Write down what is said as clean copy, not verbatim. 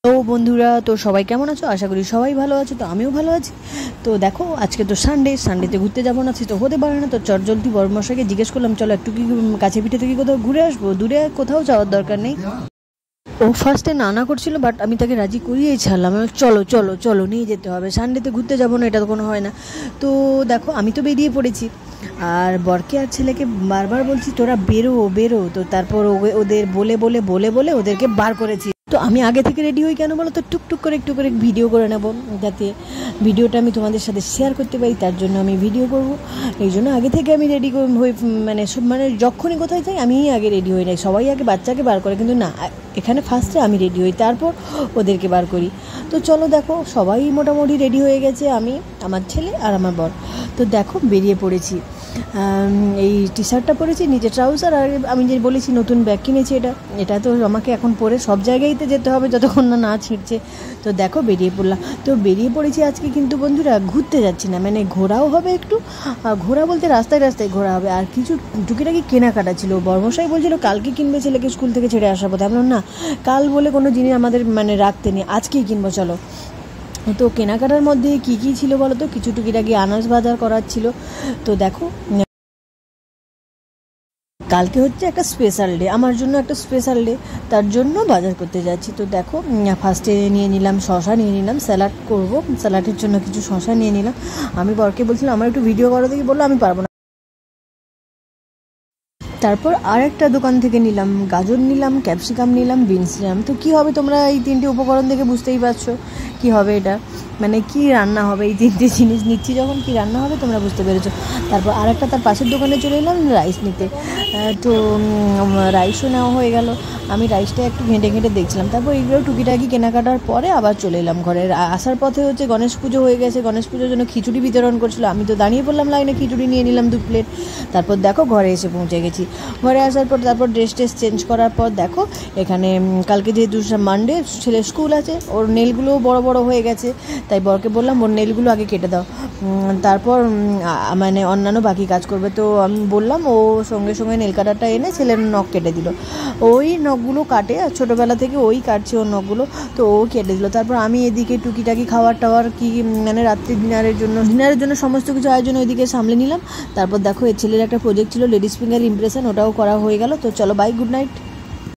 তো বন্ধুরা, তো সবাই কেমন আছো? আশা করি সবাই ভালো আছো। তো আমিও ভালো আছি। তো দেখো, আজকে তো সানডেতে ঘুরতে যাবো না, তো হতে পারে না। তো চটজলদি বড়মশাইকে জিজ্ঞেস করলাম, চলো একটু কি কাছে পিঠে থেকে কোথাও ঘুরে আসবো, দূরে কোথাও যাওয়ার দরকার নেই। ও ফার্স্টে না করছিল, বাট আমি তাকে রাজি করিয়েই ছাড়লাম। চলো চলো চলো, নিয়ে যেতে হবে, সানডেতে ঘুরতে যাবো না, এটা তো কোনো হয় না। তো দেখো, আমি তো বেরিয়ে পড়েছি, আর বরকে আর ছেলেকে বারবার বলছি তোরা বেরো বেরো। তো তারপর ওদের বলে বলে বলে বলে ওদেরকে বার করেছি। তো আমি আগে থেকে রেডি হই কেন বলো তো? টুকটুক করে একটু করে ভিডিও করে নেবো, যাতে ভিডিওটা আমি তোমাদের সাথে শেয়ার করতে পারি, তার জন্য আমি ভিডিও করব। এই জন্য আগে থেকে আমি রেডি হই, মানে যখনই কোথায় যাই আমি আগে রেডি হই নাই। সবাই আগে বাচ্চাকে বার করে, কিন্তু না, এখানে ফার্স্টে আমি রেডি হই, তারপর ওদেরকে বার করি। তো চলো দেখো, সবাই মোটামুটি রেডি হয়ে গেছে, আমি, আমার ছেলে আর আমার বর। তো দেখো, বেরিয়ে পড়েছি। এই টি শার্টটা পরেছি, নিচে ট্রাউজার, আর আমি যে বলেছি নতুন ব্যাগ কিনেছি, এটা তো আমাকে এখন পরে সব জায়গায়তে যেতে হবে যতক্ষণ না ছিঁড়ছে। তো দেখো, বেরিয়ে পড়লাম। তো বেরিয়ে পড়েছি আজকে, কিন্তু বন্ধুরা ঘুরতে যাচ্ছি না, মানে ঘোরাও হবে একটু। ঘোরা বলতে রাস্তায় রাস্তায় ঘোরা হবে, আর কিছু টুকিটাকি কেনাকাটা ছিল। বর্মশাই বলছিল কালকে কিনবে ছেলেকে স্কুল থেকে ছেড়ে আসার পথে। আমি বললাম না, কাল বলে কোনো জিনিস আমাদের রাখতে নেই, আজকেই কিনবো, চলো। তো কেনাকাটার মধ্যে কী কী ছিল বলো তো? কিছু টুকিটাকি আনাজ বাজার করার ছিল। তো দেখো, কালকে হচ্ছে একটা স্পেশাল ডে, আমার জন্য একটা স্পেশাল ডে, তার জন্য বাজার করতে যাচ্ছি। তো দেখো, ফার্স্টে নিয়ে নিলাম শশা, নিয়ে নিলাম স্যালাড করব, স্যালাডের জন্য কিছু শশা নিয়ে নিলাম। আমি বরকে বলছিলাম আমার একটু ভিডিও করো দেখি, বললো আমি পারবো না। তারপর আর একটা দোকান থেকে নিলাম গাজর, নিলাম ক্যাপসিকাম, নিলাম বিনস নিলাম। তো কী হবে, তোমরা এই তিনটে উপকরণ থেকে বুঝতেই পারছো কী হবে এটা, মানে কি রান্না হবে। এই তিনটে জিনিস নিচ্ছি যখন, কি রান্না হবে তোমরা বুঝতে পেরেছো। তারপর আর একটা তার পাশের দোকানে চলে এলাম রাইস নিতে। তো রাইসও নেওয়া হয়ে গেল। আমি রাইসটা একটু ঘেঁটে ঘেঁটে দেখছিলাম। তারপর এইগুলো টুকিটাকি কেনাকাটার পরে আবার চলে এলাম ঘরে। আসার পথে হচ্ছে গণেশ পুজো হয়ে গেছে, গণেশ পুজোর জন্য খিচুড়ি বিতরণ করছিল। আমি তো দাঁড়িয়ে পড়লাম লাইনে, খিচুড়ি নিয়ে নিলাম 2 প্লেট। তারপর দেখো, ঘরে এসে পৌঁছে গেছি। ঘরে আসার পর তারপর ড্রেস চেঞ্জ করার পর দেখো, এখানে কালকে যেহেতু মানডে, ছেলের স্কুল আছে, ওর নেলগুলোও বড় বড় হয়ে গেছে, তাই বরকে বললাম ওর নেলগুলো আগে কেটে দাও, তারপর মানে অন্যান্য বাকি কাজ করবে। তো আমি বললাম, ও সঙ্গে সঙ্গে নেল কাটারটা এনে ছেলের নখ কেটে দিল। ওই নখগুলো কাটে, আর ছোটোবেলা থেকে ওই কাটছে ওর নখগুলো, তো ও কেটে দিল। তারপর আমি এদিকে টুকিটাকি খাবার টাওয়ার কি, মানে রাত্রি ডিনারের জন্য সমস্ত কিছু আয়োজন ওইদিকে সামলে নিলাম। তারপর দেখো, এর ছেলের একটা প্রজেক্ট ছিল লেডিস ফিঙ্গার ইমপ্রেশন, ওটাও করা হয়ে গেল। তো চলো, বাই, গুড নাইট।